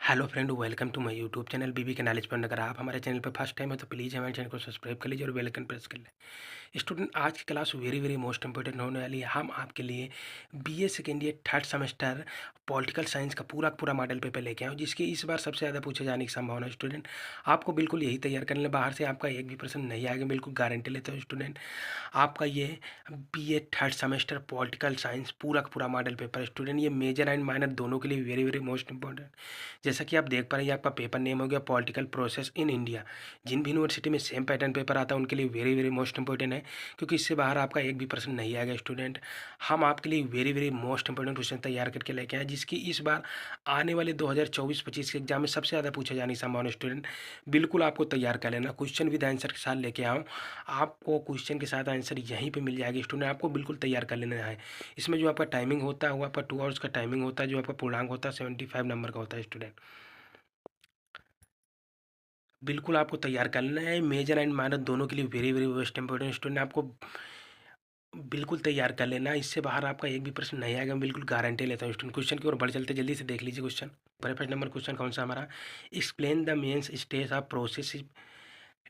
Hello friend, welcome to my YouTube channel BB के knowledge point. अगर आप हमारे चैनल पर फर्स्ट टाइम है तो प्लीज़ हमारे चैनल को सब्सक्राइब कर लीजिए और बेल आइकन प्रेस कर लें। स्टूडेंट, आज की class very very most important होने वाली है। हम आपके लिए BA second year third semester political science का पूरा मॉडल पेपर लेके आए, जिसके इस बार सबसे ज़्यादा पूछे जाने की संभावना है। स्टूडेंट, आपको बिल्कुल यही तैयार कर लें, बाहर से आपका एक भी प्रश्न नहीं आएगा, बिल्कुल गारंटी लेते हो। स्टूडेंट, आपका ये BA third semester political science पूरा का पूरा मॉडल पेपर है। स्टूडेंट, ये मेजर एंड माइनर दोनों के लिए वेरी वेरी मोस्ट इंपॉर्टेंट। जैसा कि आप देख पा रहे हैं, आपका पेपर नेम हो गया पॉलिटिकल प्रोसेस इन इंडिया। जिन भी यूनिवर्सिटी में सेम पैटर्न पेपर आता है उनके लिए वेरी वेरी मोस्ट इंपॉर्टेंट है, क्योंकि इससे बाहर आपका एक भी प्रश्न नहीं आएगा। स्टूडेंट, हम आपके लिए very very most important question तैयार करके लेके आए, जिसकी इस बार आने वाले 2024-25 के एग्जाम में सबसे ज़्यादा पूछे जाने की संभावना। स्टूडेंट, बिल्कुल आपको तैयार कर लेना, क्वेश्चन विद आंसर के साथ लेके आओ। आपको क्वेश्चन के साथ आंसर यहीं पे मिल जाएगी। स्टूडेंट, आपको बिल्कुल तैयार कर लेना है। इसमें जो आपका टाइमिंग होता है वो आपका 2 आवर्स का टाइमिंग होता है, जो आपका पूर्णांक होता है 75 नंबर का होता है। स्टूडेंट, बिल्कुल आपको तैयार करना है। मेजर एंड माइनर दोनों के लिए very very best important. Student, आपको बिल्कुल तैयार कर लेना, इससे बाहर आपका एक भी प्रश्न नहीं आएगा, मैं बिल्कुल गारंटी लेता हूँ। स्टूडेंट, क्वेश्चन की ओर बढ़ चलते, जल्दी से देख लीजिए क्वेश्चन। फर्स्ट नंबर क्वेश्चन कौन सा हमारा? Explain the main stage of process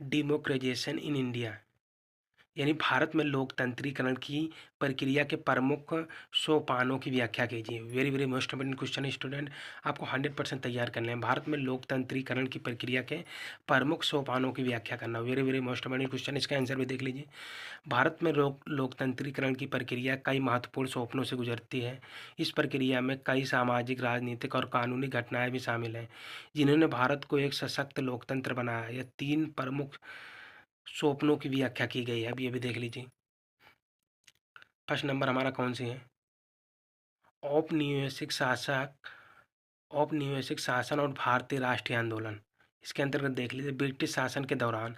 democratisation in India. यानी भारत में लोकतंत्रीकरण की प्रक्रिया के प्रमुख सोपानों की व्याख्या कीजिए। Very very most important question है। स्टूडेंट, आपको 100% तैयार करना है। भारत में लोकतंत्रीकरण की प्रक्रिया के प्रमुख सोपानों की व्याख्या करना, very very most important question. इसका आंसर भी देख लीजिए। भारत में लोकतंत्रीकरण की प्रक्रिया कई महत्वपूर्ण सोपानों से गुजरती है। इस प्रक्रिया में कई सामाजिक, राजनीतिक और कानूनी घटनाएं भी शामिल हैं, जिन्होंने भारत को एक सशक्त लोकतंत्र बनाया। यह 3 प्रमुख स्वप्नों की व्याख्या की गई है, अब ये भी देख लीजिए। फर्स्ट नंबर हमारा कौन सी है? औपनिवेशिक शासक, औपनिवेशिक शासन और भारतीय राष्ट्रीय आंदोलन। इसके अंतर्गत देख लीजिए, ब्रिटिश शासन के दौरान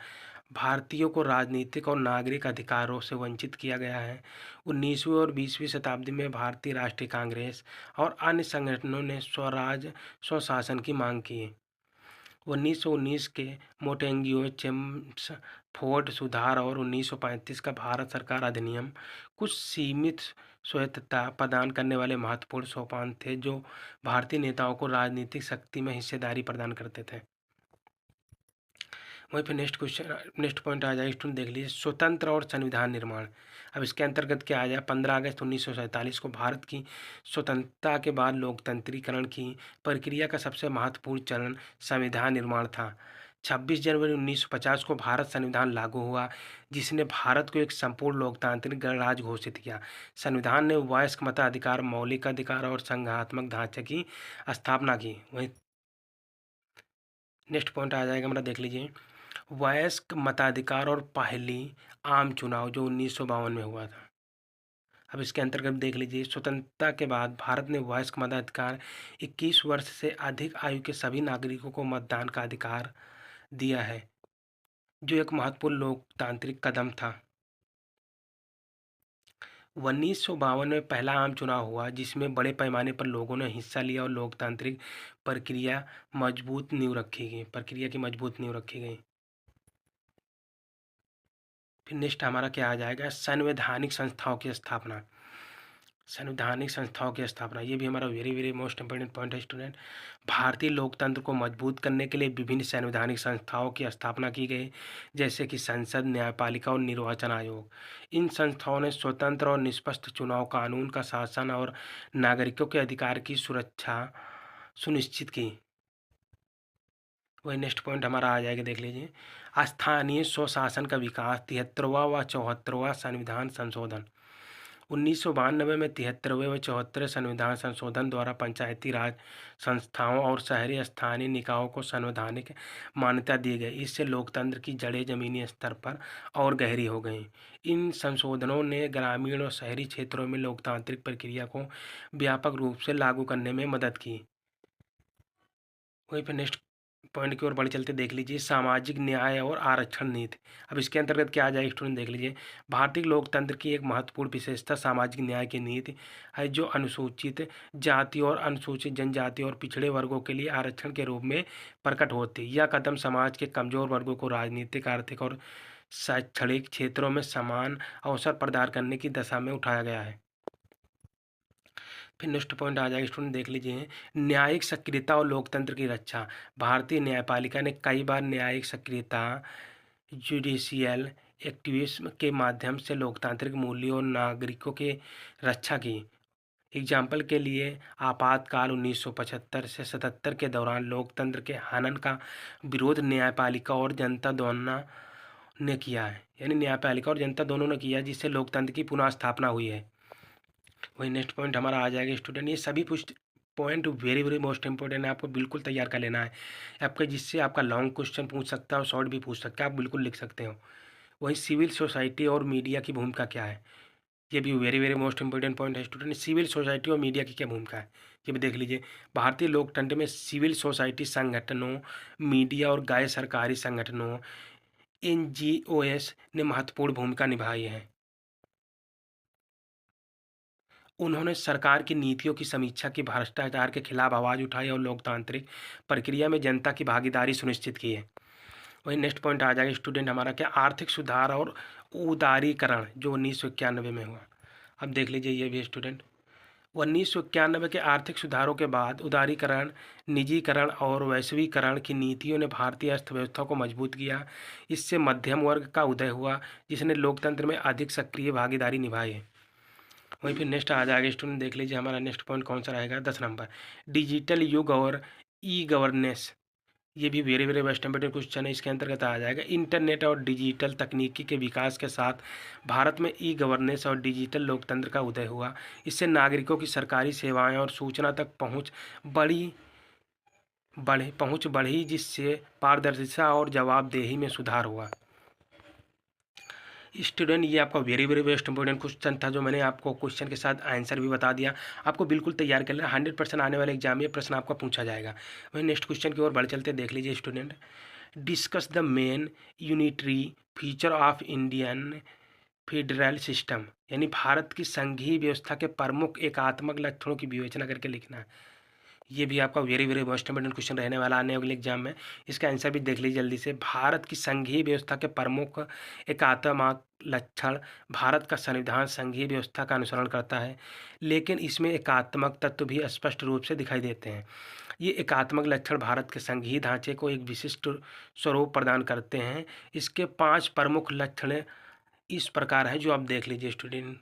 भारतीयों को राजनीतिक और नागरिक अधिकारों से वंचित किया गया है। 19वीं और 20वीं शताब्दी में भारतीय राष्ट्रीय कांग्रेस और अन्य संगठनों ने स्वराज स्वशासन की मांग की। 1919 के मोंटेग्यू चेम्सफोर्ड सुधार और 1935 का भारत सरकार अधिनियम कुछ सीमित स्वायत्तता प्रदान करने वाले महत्वपूर्ण सोपान थे, जो भारतीय नेताओं को राजनीतिक शक्ति में हिस्सेदारी प्रदान करते थे। वहीं फिर नेक्स्ट क्वेश्चन, नेक्स्ट पॉइंट आ जाए। स्टूडेंट देख लीजिए, स्वतंत्र और संविधान निर्माण। अब इसके अंतर्गत क्या आ जाए? 15 अगस्त 1947 को भारत की स्वतंत्रता के बाद लोकतंत्रीकरण की प्रक्रिया का सबसे महत्वपूर्ण चरण संविधान निर्माण था। 26 जनवरी 1950 को भारत संविधान लागू हुआ, जिसने भारत को एक संपूर्ण लोकतांत्रिक गणराज्य घोषित किया। संविधान ने वयस्क मताधिकार, मौलिक अधिकार और संघात्मक ढांचे की स्थापना की। वहीं नेक्स्ट पॉइंट आ जाएगा हमारा, देख लीजिए, वयस्क मताधिकार और पहली आम चुनाव जो 1952 में हुआ था। अब इसके अंतर्गत देख लीजिए, स्वतंत्रता के बाद भारत ने वयस्क मताधिकार 21 वर्ष से अधिक आयु के सभी नागरिकों को मतदान का अधिकार दिया है, जो एक महत्वपूर्ण लोकतांत्रिक कदम था। 1952 में पहला आम चुनाव हुआ, जिसमें बड़े पैमाने पर लोगों ने हिस्सा लिया और लोकतांत्रिक प्रक्रिया की मजबूत नींव रखी गई। फिर नेक्स्ट हमारा क्या आ जाएगा? संवैधानिक संस्थाओं की स्थापना। संवैधानिक संस्थाओं की स्थापना, ये भी हमारा very very most important point है। स्टूडेंट, भारतीय लोकतंत्र को मजबूत करने के लिए विभिन्न संवैधानिक संस्थाओं की स्थापना की गई, जैसे कि संसद, न्यायपालिका और निर्वाचन आयोग। इन संस्थाओं ने स्वतंत्र और निष्पक्ष चुनाव, कानून का शासन और नागरिकों के अधिकार की सुरक्षा सुनिश्चित की। वही नेक्स्ट पॉइंट हमारा आ जाएगा, देख लीजिए, स्थानीय स्वशासन का विकास। 73वां व 74वां संविधान संशोधन। 1992 में 73वें व 74वें संविधान संशोधन द्वारा पंचायती राज संस्थाओं और शहरी स्थानीय निकायों को संवैधानिक मान्यता दी गई। इससे लोकतंत्र की जड़ें जमीनी स्तर पर और गहरी हो गईं। इन संशोधनों ने ग्रामीण और शहरी क्षेत्रों में लोकतांत्रिक प्रक्रिया को व्यापक रूप से लागू करने में मदद की। वहीं पर नेक्स्ट पॉइंट की ओर बढ़ चलते, देख लीजिए, सामाजिक न्याय और आरक्षण नीति। अब इसके अंतर्गत क्या आ जाए? स्टूडेंट देख लीजिए, भारतीय लोकतंत्र की एक महत्वपूर्ण विशेषता सामाजिक न्याय की नीति है, जो अनुसूचित जाति और अनुसूचित जनजाति और पिछड़े वर्गों के लिए आरक्षण के रूप में प्रकट होती है। यह कदम समाज के कमजोर वर्गों को राजनीतिक, आर्थिक और शैक्षणिक क्षेत्रों में समान अवसर प्रदान करने की दिशा में उठाया गया है। फिर नेक्स्ट पॉइंट आ जाएगा स्टूडेंट, देख लीजिए, न्यायिक सक्रियता और लोकतंत्र की रक्षा। भारतीय न्यायपालिका ने कई बार न्यायिक सक्रियता, जुडिशियल एक्टिविज्म के माध्यम से लोकतांत्रिक मूल्यों और नागरिकों की रक्षा की। एग्जाम्पल के लिए आपातकाल 1975 से 77 के दौरान लोकतंत्र के हनन का विरोध न्यायपालिका और जनता दोनों ने किया है, यानी न्यायपालिका और जनता दोनों ने किया, जिससे लोकतंत्र की पुनः स्थापना हुई है। वही नेक्स्ट पॉइंट हमारा आ जाएगा स्टूडेंट, ये सभी point very very most important है, आपको बिल्कुल तैयार कर लेना है आपका, जिससे आपका लॉन्ग क्वेश्चन पूछ सकता है और शॉर्ट भी पूछ सकता है, आप बिल्कुल लिख सकते हो। वही सिविल सोसाइटी और मीडिया की भूमिका क्या है, ये भी very very most important point है स्टूडेंट। सिविल सोसाइटी और मीडिया की क्या भूमिका है, ये भी देख लीजिए। भारतीय लोकतंत्र में सिविल सोसाइटी संगठनों, मीडिया और गैर सरकारी संगठनों, NGOs ने महत्वपूर्ण भूमिका निभाई है। उन्होंने सरकार की नीतियों की समीक्षा की, भ्रष्टाचार के खिलाफ आवाज़ उठाई और लोकतांत्रिक प्रक्रिया में जनता की भागीदारी सुनिश्चित की है। वही नेक्स्ट पॉइंट आ जाएगा स्टूडेंट हमारा, क्या आर्थिक सुधार और उदारीकरण जो 1991 में हुआ। अब देख लीजिए ये भी स्टूडेंट, 1991 के आर्थिक सुधारों के बाद उदारीकरण, निजीकरण और वैश्वीकरण की नीतियों ने भारतीय अर्थव्यवस्था को मजबूत किया। इससे मध्यम वर्ग का उदय हुआ, जिसने लोकतंत्र में अधिक सक्रिय भागीदारी निभाई है। वहीं फिर नेक्स्ट आ जाएगा स्टूडेंट, देख लीजिए हमारा नेक्स्ट पॉइंट कौन सा रहेगा, 10 नंबर, डिजिटल युग और ई गवर्नेंस। ये भी very very best important question है, इसके अंतर्गत आ जाएगा। इंटरनेट और डिजिटल तकनीकी के विकास के साथ भारत में ई गवर्नेंस और डिजिटल लोकतंत्र का उदय हुआ। इससे नागरिकों की सरकारी सेवाएं और सूचना तक पहुंच बढ़ी, जिससे पारदर्शिता और जवाबदेही में सुधार हुआ। स्टूडेंट ये आपका very very best important question था, जो मैंने आपको क्वेश्चन के साथ आंसर भी बता दिया। आपको बिल्कुल तैयार कर लेना, 100% आने वाले एग्जाम में प्रश्न आपका पूछा जाएगा। वहीं नेक्स्ट क्वेश्चन की ओर बढ़ चलते देख लीजिए student, discuss the main unitary feature of Indian federal system, यानी भारत की संघीय व्यवस्था के प्रमुख एकात्मक लक्षणों की विवेचना करके लिखना है। ये भी आपका very very most important question रहने वाला आने वाले एग्जाम में। इसका आंसर भी देख लीजिए जल्दी से। भारत की संघीय व्यवस्था के प्रमुख एकात्मक लक्षण, भारत का संविधान संघीय व्यवस्था का अनुसरण करता है, लेकिन इसमें एकात्मक तत्व भी स्पष्ट रूप से दिखाई देते हैं। ये एकात्मक लक्षण भारत के संघीय ढांचे को एक विशिष्ट स्वरूप प्रदान करते हैं। इसके 5 प्रमुख लक्षण इस प्रकार हैं, जो आप देख लीजिए स्टूडेंट।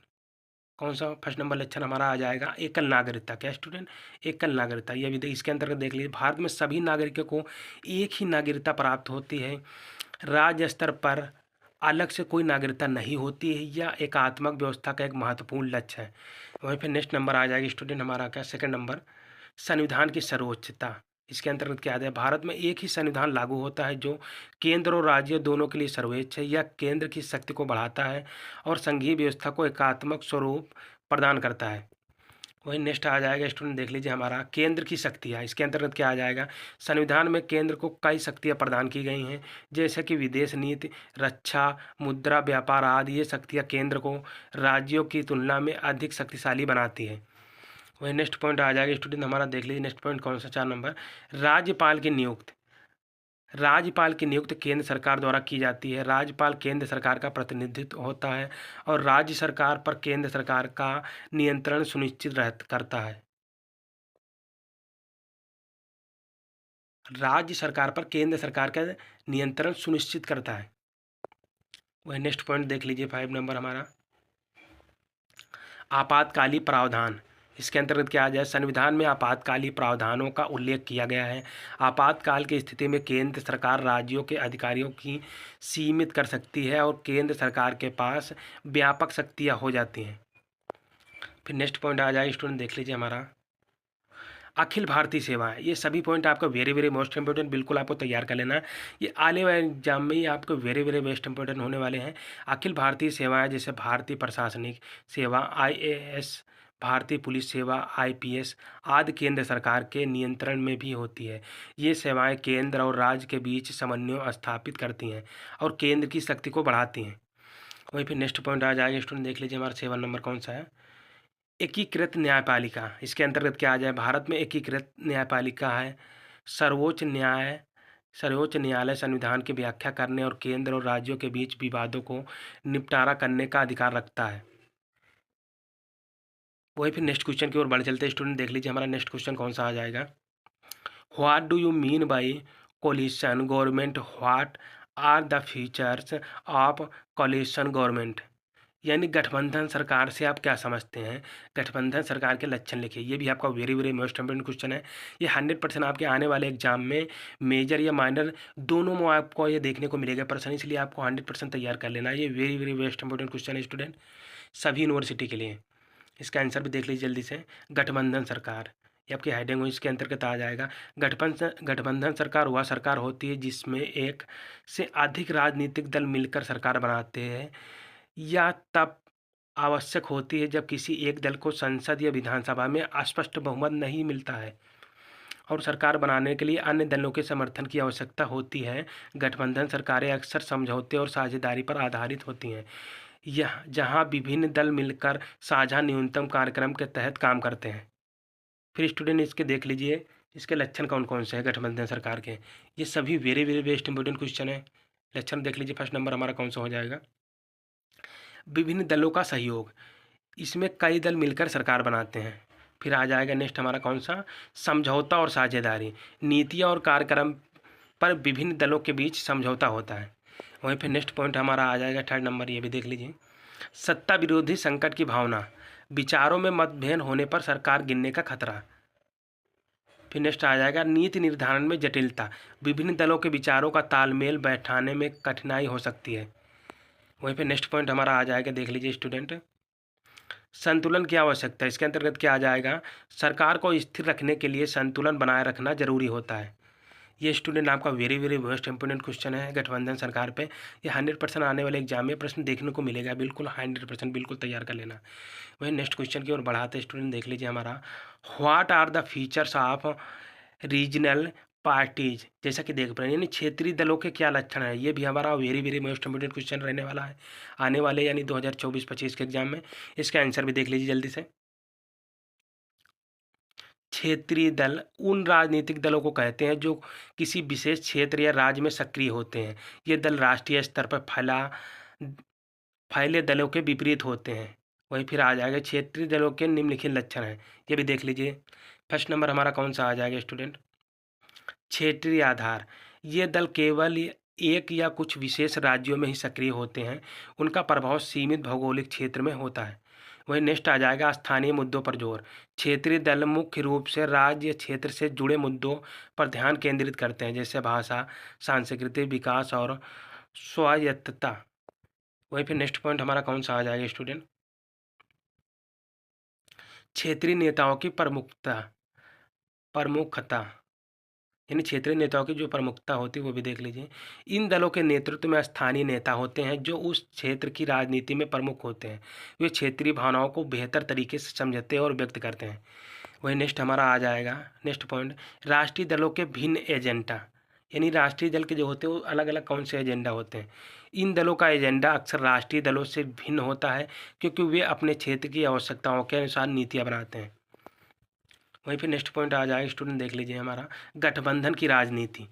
कौन सा फर्स्ट नंबर लक्षण हमारा आ जाएगा, एकल नागरिकता। क्या स्टूडेंट, एकल नागरिकता। ये भी इसके अंतर्गत देख लीजिए, भारत में सभी नागरिकों को एक ही नागरिकता प्राप्त होती है, राज्य स्तर पर अलग से कोई नागरिकता नहीं होती है। यह एकात्मक व्यवस्था का एक महत्वपूर्ण लक्ष्य है। वहीं फिर नेक्स्ट नंबर आ जाएगा स्टूडेंट हमारा, क्या सेकंड नंबर, संविधान की सर्वोच्चता। इसके अंतर्गत क्या है, भारत में एक ही संविधान लागू होता है, जो केंद्र और राज्य दोनों के लिए सर्वोच्च है। यह केंद्र की शक्ति को बढ़ाता है और संघीय व्यवस्था को एकात्मक स्वरूप प्रदान करता है। वही नेक्स्ट आ जाएगा स्टूडेंट, देख लीजिए हमारा, केंद्र की शक्तियाँ। इसके अंतर्गत क्या आ जाएगा, संविधान में केंद्र को कई शक्तियाँ प्रदान की गई हैं, जैसे कि विदेश नीति, रक्षा, मुद्रा, व्यापार आदि। ये शक्तियाँ केंद्र को राज्यों की तुलना में अधिक शक्तिशाली बनाती है। वही नेक्स्ट पॉइंट आ जाएगा स्टूडेंट हमारा, देख लीजिए नेक्स्ट पॉइंट कौन सा, 4 नंबर, राज्यपाल की नियुक्ति। राज्यपाल की नियुक्ति केंद्र सरकार द्वारा की जाती है। राज्यपाल केंद्र सरकार का प्रतिनिधित्व होता है और राज्य सरकार पर केंद्र सरकार का नियंत्रण सुनिश्चित करता है। राज्य सरकार पर केंद्र सरकार का नियंत्रण सुनिश्चित करता है। वही नेक्स्ट पॉइंट देख लीजिए 5 नंबर हमारा, आपातकालीन प्रावधान। इसके अंतर्गत क्या आ जाए, संविधान में आपातकालीन प्रावधानों का उल्लेख किया गया है। आपातकाल की स्थिति में केंद्र सरकार राज्यों के अधिकारियों की सीमित कर सकती है और केंद्र सरकार के पास व्यापक शक्तियाँ हो जाती हैं। फिर नेक्स्ट पॉइंट आ जाए स्टूडेंट, देख लीजिए हमारा, अखिल भारतीय सेवाएं। ये सभी पॉइंट आपका वेरी वेरी मोस्ट इंपॉर्टेंट, बिल्कुल आपको तैयार कर लेना है। ये आने वाले एग्जाम में ही आपको वेरी वेरी बेस्ट इंपॉर्टेंट होने वाले हैं। अखिल भारतीय सेवाएं, जैसे भारतीय प्रशासनिक सेवा IAS, भारतीय पुलिस सेवा IPS आदि केंद्र सरकार के नियंत्रण में भी होती है। ये सेवाएं केंद्र और राज्य के बीच समन्वय स्थापित करती हैं और केंद्र की शक्ति को बढ़ाती हैं। वहीं फिर नेक्स्ट पॉइंट आ जाएगा स्टूडेंट, देख लीजिए हमारा 7 नंबर कौन सा है, एकीकृत न्यायपालिका। इसके अंतर्गत क्या आ जाए, भारत में एकीकृत न्यायपालिका है। सर्वोच्च न्यायालय संविधान की व्याख्या करने और केंद्र और राज्यों के बीच विवादों को निपटारा करने का अधिकार रखता है। वही फिर नेक्स्ट क्वेश्चन की ओर बढ़ चलते हैं स्टूडेंट। देख लीजिए हमारा नेक्स्ट क्वेश्चन कौन सा आ जाएगा। What do you mean by coalition government, what are the features of coalition government, यानी गठबंधन सरकार से आप क्या समझते हैं, गठबंधन सरकार के लक्षण लिखिए। ये भी आपका very very most important question है। ये 100% आपके आने वाले एग्जाम में मेजर या माइनर दोनों में आपको ये देखने को मिलेगा प्रश्न, इसलिए आपको 100% तैयार कर लेना है। ये very very most important question है स्टूडेंट, सभी यूनिवर्सिटी के लिए। इसका आंसर भी देख लीजिए जल्दी से। गठबंधन सरकार ये आपकी हेडिंग हो, इसके अंतर्गत आ जाएगा। गठबंधन सरकार वह सरकार होती है जिसमें एक से अधिक राजनीतिक दल मिलकर सरकार बनाते हैं, या तब आवश्यक होती है जब किसी एक दल को संसद या विधानसभा में स्पष्ट बहुमत नहीं मिलता है और सरकार बनाने के लिए अन्य दलों के समर्थन की आवश्यकता होती है। गठबंधन सरकारें अक्सर समझौते और साझेदारी पर आधारित होती हैं, यह जहां विभिन्न दल मिलकर साझा न्यूनतम कार्यक्रम के तहत काम करते हैं। फिर स्टूडेंट इसके देख लीजिए, इसके लक्षण कौन कौन से हैं गठबंधन सरकार के। ये सभी very very best important question है। लक्षण देख लीजिए, फर्स्ट नंबर हमारा कौन सा हो जाएगा। विभिन्न दलों का सहयोग, इसमें कई दल मिलकर सरकार बनाते हैं। फिर आ जाएगा नेक्स्ट हमारा कौन सा, समझौता और साझेदारी, नीतियाँ और कार्यक्रम पर विभिन्न दलों के बीच समझौता होता है। वहीं फिर नेक्स्ट पॉइंट हमारा आ जाएगा थर्ड नंबर, ये भी देख लीजिए। सत्ता विरोधी संकट की भावना, विचारों में मतभेद होने पर सरकार गिरने का खतरा। फिर नेक्स्ट आ जाएगा नीति निर्धारण में जटिलता, विभिन्न दलों के विचारों का तालमेल बैठाने में कठिनाई हो सकती है। वहीं पे नेक्स्ट पॉइंट हमारा आ जाएगा, देख लीजिए स्टूडेंट, संतुलन की आवश्यकता। इसके अंतर्गत क्या आ जाएगा, सरकार को स्थिर रखने के लिए संतुलन बनाए रखना जरूरी होता है। ये स्टूडेंट आपका very very most important question है गठबंधन सरकार पे। ये 100% आने वाले एग्जाम में प्रश्न देखने को मिलेगा, बिल्कुल 100% बिल्कुल तैयार कर लेना। वही नेक्स्ट क्वेश्चन की ओर बढ़ाते स्टूडेंट, देख लीजिए हमारा, what are the features of regional parties, जैसा कि देख पा रहे हैं यानी क्षेत्रीय दलों के क्या लक्षण है। ये भी हमारा very very most important question रहने वाला है आने वाले यानी 2024-25 के एग्जाम में। इसका आंसर भी देख लीजिए जल्दी से। क्षेत्रीय दल उन राजनीतिक दलों को कहते हैं जो किसी विशेष क्षेत्र या राज्य में सक्रिय होते हैं। ये दल राष्ट्रीय स्तर पर फैले दलों के विपरीत होते हैं। वहीं फिर आ जाएगा क्षेत्रीय दलों के निम्नलिखित लक्षण हैं, ये भी देख लीजिए। फर्स्ट नंबर हमारा कौन सा आ जाएगा स्टूडेंट, क्षेत्रीय आधार, ये दल केवल एक या कुछ विशेष राज्यों में ही सक्रिय होते हैं, उनका प्रभाव सीमित भौगोलिक क्षेत्र में होता है। वहीं नेक्स्ट आ जाएगा स्थानीय मुद्दों पर जोर, क्षेत्रीय दल मुख्य रूप से राज्य क्षेत्र से जुड़े मुद्दों पर ध्यान केंद्रित करते हैं, जैसे भाषा, सांस्कृतिक विकास और स्वायत्तता। वहीं फिर नेक्स्ट पॉइंट हमारा कौन सा आ जाएगा स्टूडेंट, क्षेत्रीय नेताओं की प्रमुखता, यानी क्षेत्रीय नेताओं की जो प्रमुखता होती है वो भी देख लीजिए। इन दलों के नेतृत्व में स्थानीय नेता होते हैं जो उस क्षेत्र की राजनीति में प्रमुख होते हैं, वे क्षेत्रीय भावनाओं को बेहतर तरीके से समझते हैं और व्यक्त करते हैं। वही नेक्स्ट हमारा आ जाएगा नेक्स्ट पॉइंट, राष्ट्रीय दलों के भिन्न एजेंडा, यानी राष्ट्रीय दल के जो होते हैं वो अलग अलग कौन से एजेंडा होते हैं। इन दलों का एजेंडा अक्सर राष्ट्रीय दलों से भिन्न होता है क्योंकि वे अपने क्षेत्र की आवश्यकताओं के अनुसार नीतियाँ बनाते हैं। वहीं फिर नेक्स्ट पॉइंट आ जाएगा स्टूडेंट, देख लीजिए हमारा, गठबंधन की राजनीति,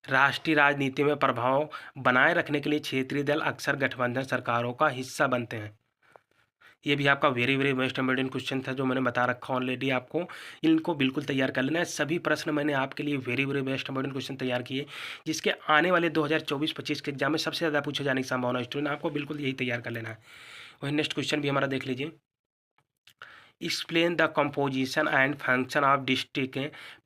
राष्ट्रीय राजनीति में प्रभाव बनाए रखने के लिए क्षेत्रीय दल अक्सर गठबंधन सरकारों का हिस्सा बनते हैं। ये भी आपका very very most important question था जो मैंने बता रखा ऑलरेडी आपको, इनको बिल्कुल तैयार कर लेना है। सभी प्रश्न मैंने आपके लिए very very best important question तैयार किए जिसके आने वाले 2024-25 के एग्जाम में सबसे ज़्यादा पूछे जाने की संभावना स्टूडेंट, आपको बिल्कुल यही तैयार कर लेना है। वही नेक्स्ट क्वेश्चन भी हमारा देख लीजिए, explain the composition and function of district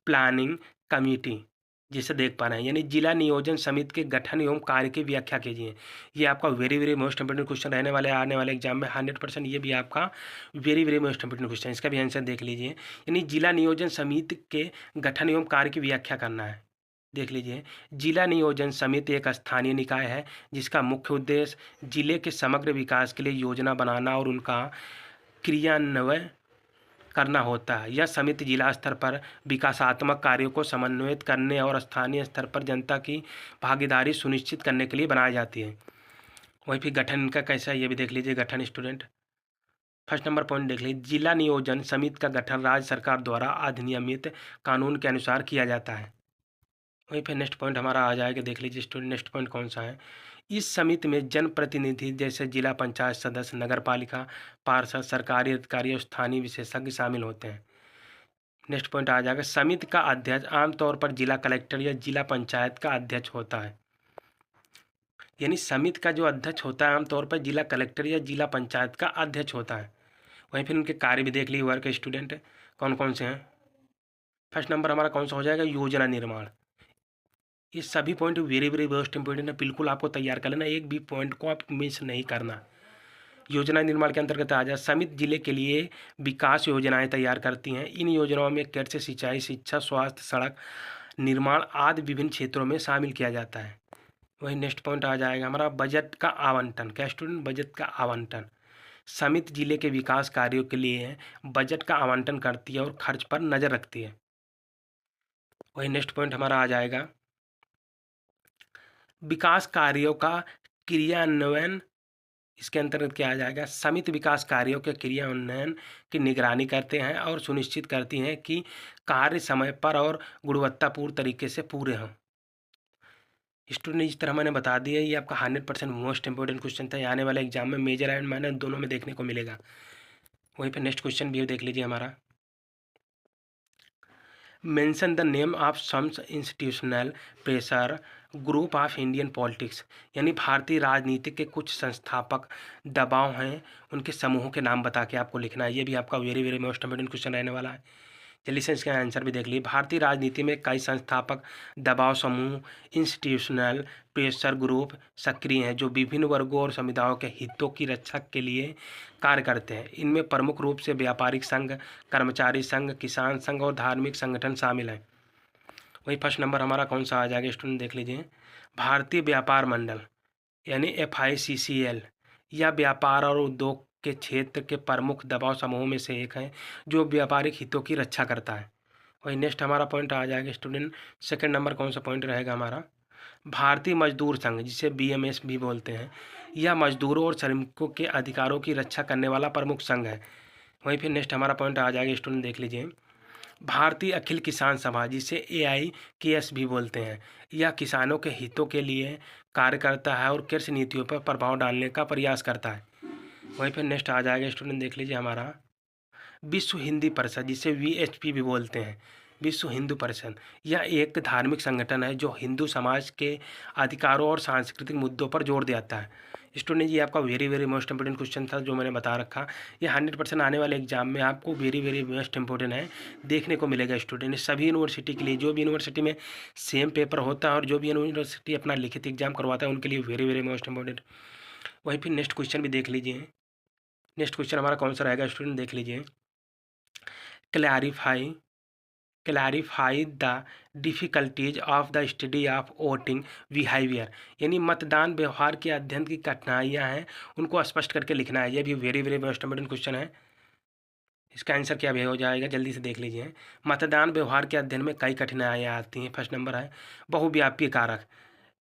planning committee, जिसे देख पा रहे हैं यानी जिला नियोजन समिति के गठन एवं कार्य की व्याख्या कीजिए। ये आपका very very most important question रहने वाले आने वाले एग्जाम में 100%, ये भी आपका very very most important question, इसका भी आंसर देख लीजिए। यानी जिला नियोजन समिति के गठन एवं कार्य की व्याख्या करना है। देख लीजिए, जिला नियोजन समिति एक स्थानीय निकाय है जिसका मुख्य उद्देश्य जिले के समग्र विकास के लिए योजना बनाना और उनका क्रियान्वयन करना होता है। यह समिति जिला स्तर पर विकासात्मक कार्यों को समन्वित करने और स्थानीय स्तर पर जनता की भागीदारी सुनिश्चित करने के लिए बनाई जाती है। वहीं फिर गठन इनका कैसा है ये भी देख लीजिए। गठन स्टूडेंट फर्स्ट नंबर पॉइंट देख लीजिए, जिला नियोजन समिति का गठन राज्य सरकार द्वारा अधिनियमित कानून के अनुसार किया जाता है। वहीं पे नेक्स्ट पॉइंट हमारा आ जाएगा, देख लीजिए स्टूडेंट नेक्स्ट पॉइंट कौन सा है। इस समिति में जनप्रतिनिधि जैसे जिला पंचायत सदस्य, नगर पालिका पार्षद, सरकारी अधिकारी और स्थानीय विशेषज्ञ शामिल होते हैं। नेक्स्ट पॉइंट आ जाएगा, समिति का अध्यक्ष आमतौर पर जिला कलेक्टर या जिला पंचायत का अध्यक्ष होता है। यानी समिति का जो अध्यक्ष होता है आमतौर पर जिला कलेक्टर या जिला पंचायत का अध्यक्ष होता है। वहीं फिर उनके कार्य भी देख लीजिए, वर्क स्टूडेंट कौन कौन से हैं। फर्स्ट नंबर हमारा कौन सा हो जाएगा, योजना निर्माण। ये सभी point very very most important है, बिल्कुल आपको तैयार कर लेना, एक भी पॉइंट को आप मिस नहीं करना। योजना निर्माण के अंतर्गत आ जाए, समिति जिले के लिए विकास योजनाएं तैयार करती हैं। इन योजनाओं में कृषि, सिंचाई, शिक्षा, स्वास्थ्य, सड़क निर्माण आदि विभिन्न क्षेत्रों में शामिल किया जाता है। वही नेक्स्ट पॉइंट आ जाएगा हमारा, बजट का आवंटन। क्या स्टूडेंट, बजट का आवंटन। समिति जिले के विकास कार्यों के लिए बजट का आवंटन करती है और खर्च पर नजर रखती है। वही नेक्स्ट पॉइंट हमारा आ जाएगा, विकास कार्यों का क्रियान्वयन। इसके अंतर्गत क्या आ जाएगा, समिति विकास कार्यों के क्रियान्वयन की निगरानी करते हैं और सुनिश्चित करती हैं कि कार्य समय पर और गुणवत्तापूर्ण तरीके से पूरे हों। स्टूडेंट इस तरह मैंने बता दिया, ये आपका 100% मोस्ट इंपॉर्टेंट क्वेश्चन था। आने वाले एग्जाम में मेजर एंड माइनर दोनों में देखने को मिलेगा। वहीं पर नेक्स्ट क्वेश्चन भी देख लीजिए हमारा, mention the name of some institutional pressure group of Indian politics. यानी भारतीय राजनीति के कुछ संस्थापक दबाव हैं, उनके समूहों के नाम बता के आपको लिखना है। ये भी आपका very very most important question रहने वाला है। जल्दी से इसका आंसर भी देख लीजिए। भारतीय राजनीति में कई संस्थापक दबाव समूह, इंस्टीट्यूशनल प्रेशर ग्रुप सक्रिय हैं जो विभिन्न वर्गों और समुदायों के हितों की रक्षा के लिए कार्य करते हैं। इनमें प्रमुख रूप से व्यापारिक संघ, कर्मचारी संघ, किसान संघ और धार्मिक संगठन शामिल हैं। वही फर्स्ट नंबर हमारा कौन सा आ जाएगा स्टूडेंट, देख लीजिए। भारतीय व्यापार मंडल यानी FICCL या व्यापार और उद्योग के क्षेत्र के प्रमुख दबाव समूहों में से एक है जो व्यापारिक हितों की रक्षा करता है। वही नेक्स्ट हमारा पॉइंट आ जाएगा स्टूडेंट, सेकंड नंबर कौन सा पॉइंट रहेगा हमारा, भारतीय मजदूर संघ जिसे BMS भी बोलते हैं, यह मजदूरों और श्रमिकों के अधिकारों की रक्षा करने वाला प्रमुख संघ है। वहीं फिर नेक्स्ट हमारा पॉइंट आ जाएगा स्टूडेंट, देख लीजिए। भारतीय अखिल किसान सभा जिसे AIKS भी बोलते हैं, यह किसानों के हितों के लिए कार्य करता है और कृषि नीतियों पर प्रभाव डालने का प्रयास करता है। वहीं फिर नेक्स्ट आ जाएगा स्टूडेंट, देख लीजिए हमारा, विश्व हिंदी परिषद जिसे VHP भी बोलते हैं, विश्व हिंदू परिषद। यह एक धार्मिक संगठन है जो हिंदू समाज के अधिकारों और सांस्कृतिक मुद्दों पर जोर देता है। स्टूडेंट ये आपका very very most important question था जो मैंने बता रखा। ये 100% आने वाले एग्जाम में आपको वेरी वेरी मोस्ट इंपोर्टेंट है, देखने को मिलेगा स्टूडेंट। सभी यूनिवर्सिटी के लिए, जो भी यूनिवर्सिटी में सेम पेपर होता है और जो भी यूनिवर्सिटी अपना लिखित एग्जाम करवाता है उनके लिए वेरी वेरी मोस्ट इंपोर्टेंट। वहीं फिर नेक्स्ट क्वेश्चन भी देख लीजिए। नेक्स्ट क्वेश्चन हमारा कौन सा रहेगा स्टूडेंट, देख लीजिए। Clarify the difficulties of the study of voting behaviour. यानी मतदान व्यवहार के अध्ययन की कठिनाइयाँ हैं, उनको स्पष्ट करके लिखना है। ये भी very very most important question है। इसका आंसर क्या भी हो जाएगा, जल्दी से देख लीजिए। मतदान व्यवहार के अध्ययन में कई कठिनाइयाँ आती हैं। फर्स्ट नंबर है बहुव्यापी कारक।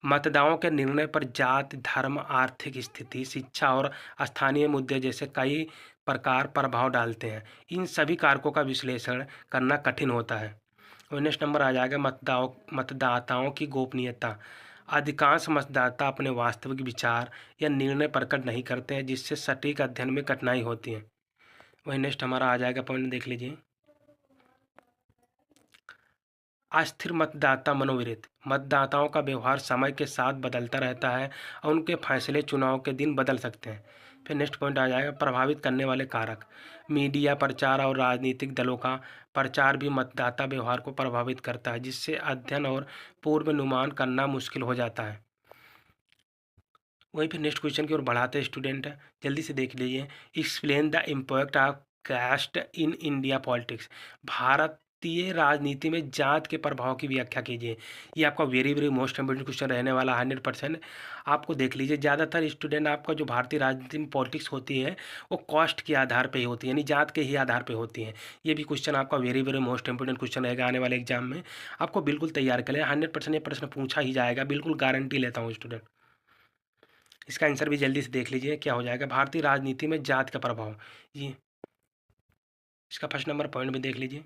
मतदाताओं के निर्णय पर जाति, धर्म, आर्थिक स्थिति, शिक्षा और स्थानीय मुद्दे जैसे कई प्रकार प्रभाव डालते हैं। इन सभी कारकों का विश्लेषण करना कठिन होता है। और नेक्स्ट नंबर आ जाएगा मतदाताओं की गोपनीयता। अधिकांश मतदाता अपने वास्तविक विचार या निर्णय प्रकट नहीं करते हैं जिससे सटीक अध्ययन में कठिनाई होती है। वही नेक्स्ट हमारा आ जाएगा पॉइंट, देख लीजिए। अस्थिर मतदाता मनोवृत्त। मतदाताओं का व्यवहार समय के साथ बदलता रहता है और उनके फैसले चुनाव के दिन बदल सकते हैं। फिर नेक्स्ट पॉइंट आ जाएगा प्रभावित करने वाले कारक। मीडिया प्रचार और राजनीतिक दलों का प्रचार भी मतदाता व्यवहार को प्रभावित करता है जिससे अध्ययन और पूर्वानुमान करना मुश्किल हो जाता है। वहीं फिर नेक्स्ट क्वेश्चन की ओर बढ़ाते हैं स्टूडेंट, जल्दी से देख लीजिए। Explain the impact of caste in India politics. भारतीय राजनीति में जात के प्रभाव की व्याख्या कीजिए। ये आपका very very most important question रहने वाला 100%। आपको देख लीजिए, ज़्यादातर स्टूडेंट आपका जो भारतीय राजनीति में पॉलिटिक्स होती है वो कास्ट के आधार पर ही होती है, यानी जात के ही आधार पर होती है। ये भी क्वेश्चन आपका very very most important question रहेगा आने वाले एग्जाम में। आपको बिल्कुल तैयार करें, 100% ये प्रश्न पूछा ही जाएगा, बिल्कुल गारंटी लेता हूँ स्टूडेंट। इसका आंसर भी जल्दी से देख लीजिए क्या हो जाएगा, भारतीय राजनीति में जात का प्रभाव। ये इसका फर्स्ट नंबर पॉइंट भी देख लीजिए।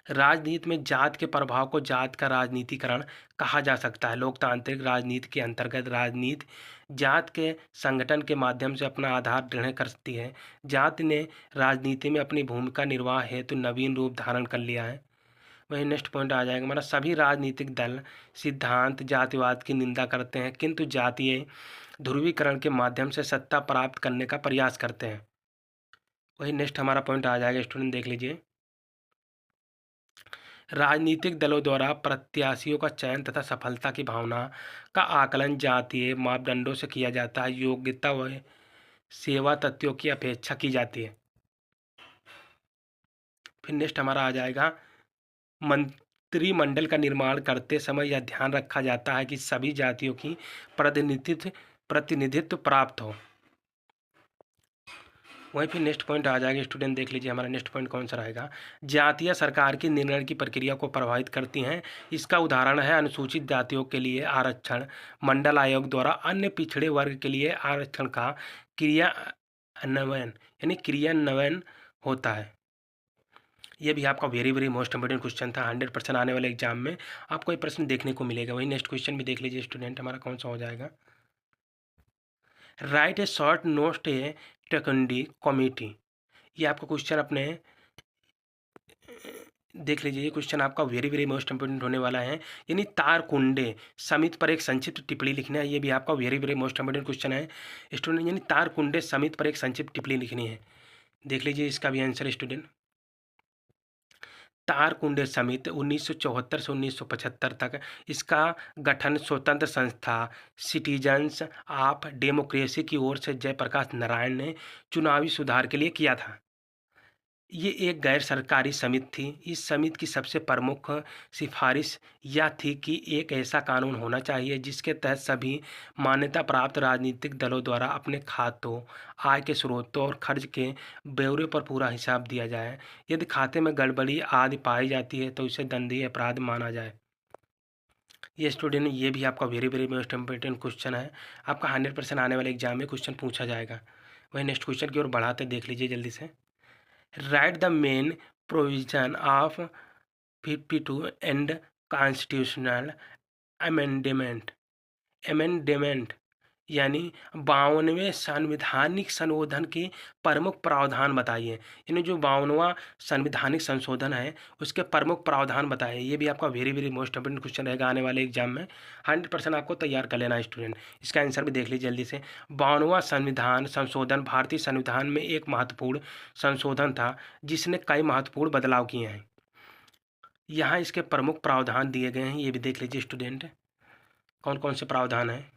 राजनीति में जात के प्रभाव को जात का राजनीतिकरण कहा जा सकता है। लोकतांत्रिक राजनीति के अंतर्गत राजनीति जात के संगठन के माध्यम से अपना आधार दृढ़ करती है। जात ने राजनीति में अपनी भूमिका निर्वाह हेतु नवीन रूप धारण कर लिया है। वही नेक्स्ट पॉइंट आ जाएगा हमारा, सभी राजनीतिक दल सिद्धांत जातिवाद की निंदा करते हैं किंतु जातीय ध्रुवीकरण के माध्यम से सत्ता प्राप्त करने का प्रयास करते हैं। वही नेक्स्ट हमारा पॉइंट आ जाएगा स्टूडेंट, देख लीजिए। राजनीतिक दलों द्वारा प्रत्याशियों का चयन तथा सफलता की भावना का आकलन जातीय मापदंडों से किया जाता है। योग्यता व सेवा तथ्यों की अपेक्षा की जाती है। फिर नेक्स्ट हमारा आ जाएगा, मंत्रिमंडल का निर्माण करते समय यह ध्यान रखा जाता है कि सभी जातियों की प्रतिनिधित्व प्राप्त हो। वहीं फिर नेक्स्ट पॉइंट आ जाएगा स्टूडेंट, देख लीजिए हमारा नेक्स्ट पॉइंट कौन सा रहेगा। जातियाँ सरकार की निर्णय की प्रक्रिया को प्रभावित करती हैं। इसका उदाहरण है अनुसूचित जातियों के लिए आरक्षण। मंडल आयोग द्वारा अन्य पिछड़े वर्ग के लिए आरक्षण का क्रियान्वयन होता है। ये भी आपका very very most important question था। 100% आने वाले एग्जाम में आपको ये प्रश्न देखने को मिलेगा। वही नेक्स्ट क्वेश्चन भी देख लीजिए स्टूडेंट, हमारा कौन सा हो जाएगा। Write a short note a टेकंडी कमेटी। ये आपका क्वेश्चन अपने देख लीजिए, ये क्वेश्चन आपका वेरी वेरी मोस्ट इंपोर्टेंट होने वाला है। यानी तारकुंडे समिति पर एक संक्षिप्त टिप्पणी लिखना है। ये भी आपका very very most important question है स्टूडेंट। यानी तारकुंडे समिति पर एक संक्षिप्त टिप्पणी लिखनी है। देख लीजिए इसका भी आंसर स्टूडेंट। तारकुंडे समिति 1974 से 1975 तक इसका गठन स्वतंत्र संस्था सिटीजन्स ऑफ डेमोक्रेसी की ओर से जयप्रकाश नारायण ने चुनावी सुधार के लिए किया था। ये एक गैर सरकारी समिति थी। इस समिति की सबसे प्रमुख सिफारिश यह थी कि एक ऐसा कानून होना चाहिए जिसके तहत सभी मान्यता प्राप्त राजनीतिक दलों द्वारा अपने खातों, आय के स्रोतों और खर्च के ब्यौरे पर पूरा हिसाब दिया जाए। यदि खाते में गड़बड़ी आदि पाई जाती है तो इसे दंडनीय अपराध माना जाए। ये स्टूडेंट ये भी आपका very very most important question है। आपका 100% आने वाले एग्जाम में क्वेश्चन पूछा जाएगा। वही नेक्स्ट क्वेश्चन की ओर बढ़ाते देख लीजिए जल्दी से। Right the main provision of 52 and constitutional amendment यानी 52वें संवैधानिक संशोधन के प्रमुख प्रावधान बताइए। यानी जो 52वां संवैधानिक संशोधन है उसके प्रमुख प्रावधान बताइए। ये भी आपका very very most important question रहेगा आने वाले एग्जाम में। 100% आपको तैयार कर लेना है स्टूडेंट। इसका आंसर भी देख लीजिए जल्दी से। 52वां संविधान संशोधन भारतीय संविधान में एक महत्वपूर्ण संशोधन था जिसने कई महत्वपूर्ण बदलाव किए हैं। यहाँ इसके प्रमुख प्रावधान दिए गए हैं, ये भी देख लीजिए स्टूडेंट कौन कौन से प्रावधान हैं।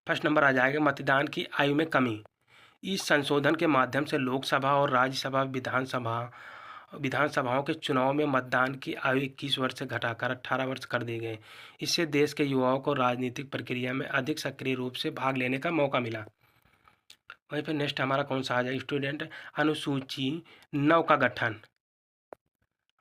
फर्स्ट नंबर आ जाएगा मतदान की आयु में कमी। इस संशोधन के माध्यम से लोकसभा और राज्यसभा विधानसभाओं के चुनाव में मतदान की आयु 21 वर्ष से घटाकर 18 वर्ष कर दी गई। इससे देश के युवाओं को राजनीतिक प्रक्रिया में अधिक सक्रिय रूप से भाग लेने का मौका मिला। वहीं पर नेक्स्ट हमारा कौन सा आ जाएगा स्टूडेंट, अनुसूची 9 का गठन।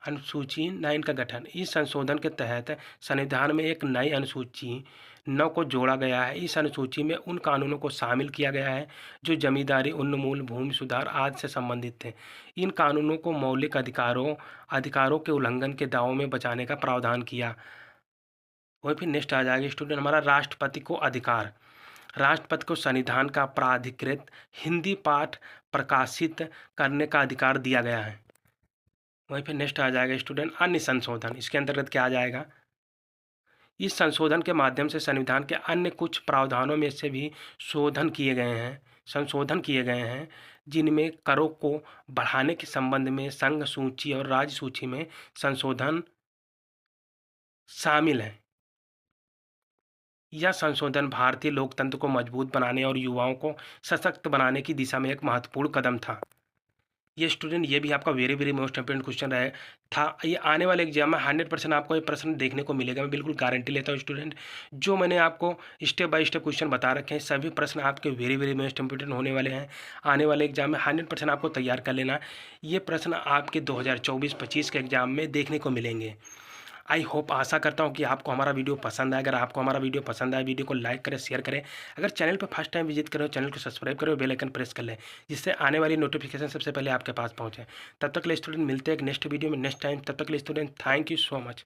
अनुसूची 9 का गठन। इस संशोधन के तहत संविधान में एक नई अनुसूची 9 को जोड़ा गया है। इस अनुसूची में उन कानूनों को शामिल किया गया है जो जमींदारी, उन्मूलन, भूमि सुधार आदि से संबंधित थे। इन कानूनों को मौलिक अधिकारों के उल्लंघन के दावों में बचाने का प्रावधान किया। वही फिर नेक्स्ट आ जाएगा स्टूडेंट हमारा, राष्ट्रपति को अधिकार। राष्ट्रपति को संविधान का प्राधिकृत हिंदी पाठ प्रकाशित करने का अधिकार दिया गया है। वहीं पे नेक्स्ट आ जाएगा स्टूडेंट अन्य संशोधन। इसके अंतर्गत क्या आ जाएगा, इस संशोधन के माध्यम से संविधान के अन्य कुछ प्रावधानों में से भी संशोधन किए गए हैं जिनमें करों को बढ़ाने के संबंध में संघ सूची और राज्य सूची में संशोधन शामिल है। यह संशोधन भारतीय लोकतंत्र को मजबूत बनाने और युवाओं को सशक्त बनाने की दिशा में एक महत्वपूर्ण कदम था। ये स्टूडेंट ये भी आपका very very most important question रहे था। ये आने वाले एग्जाम में 100% आपको ये प्रश्न देखने को मिलेगा। मैं बिल्कुल गारंटी लेता हूँ स्टूडेंट। जो मैंने आपको स्टेप बाय स्टेप क्वेश्चन बता रखे हैं सभी प्रश्न आपके वेरी वेरी मोस्ट इंपोर्टेंट होने वाले हैं। आने वाले एग्जाम में 100% आपको तैयार कर लेना। ये प्रश्न आपके 2024-25 के एग्जाम में देखने को मिलेंगे। आई होप, आशा करता हूँ कि आपको हमारा वीडियो पसंद आए। अगर आपको हमारा वीडियो पसंद आए, वीडियो को लाइक करें, शेयर करें। अगर चैनल पर फर्स्ट टाइम विजिट करें, चैनल को सब्सक्राइब करें और बेल आइकन प्रेस कर लें, जिससे आने वाली नोटिफिकेशन सबसे पहले आपके पास पहुँचे। तब तक के लिए स्टूडेंट मिलते हैं एक नेक्स्ट वीडियो में नेक्स्ट टाइम। तब तक के लिए student thank you so much.